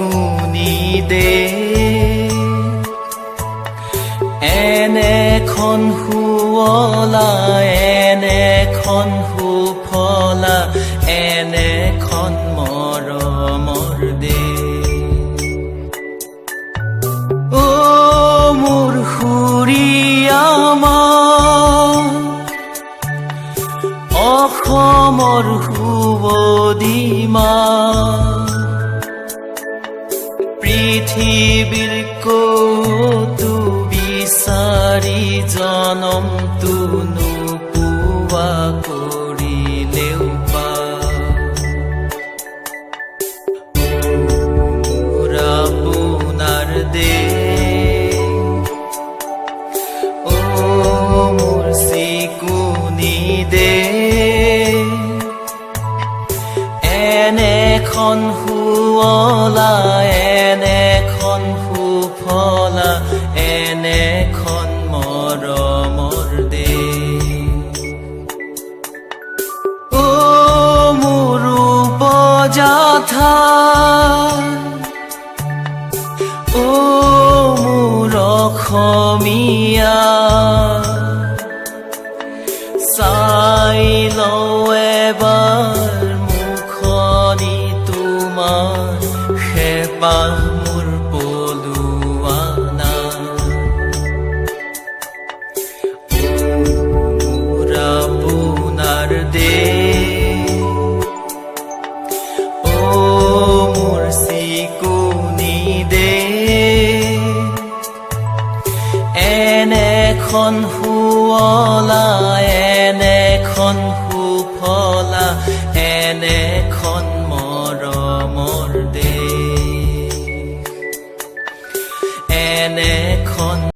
চিকুনি দে এনেখন শুৱলা এনেখন সুফলা এনেখন মৰমৰ দে অ মোৰ সুৰীয়া মা অসমৰ সুৱদী মা পৃথিৱীৰ ক'তো বিচাৰি জনমটো নোপোৱা কৰিলেও মোৰ আপোনাৰ দেশ অ মোৰ চিকুনি দেশ এনেখন শুৱলা এনেখন সুফলা এনেখন মৰমৰ দেশ অ মোৰ উপজাঠা অ মোৰ অসমীয়া চাই লওঁ এবাৰ মুখনি তোমাৰ হেঁপাহ মোৰ পলোৱা নাই মোৰ আপোনাৰ দেশ অ মোৰ চিকুনি দেশ এনেখন শুৱলা এনেখন সুফলা এনেখন মৰমৰ দেশ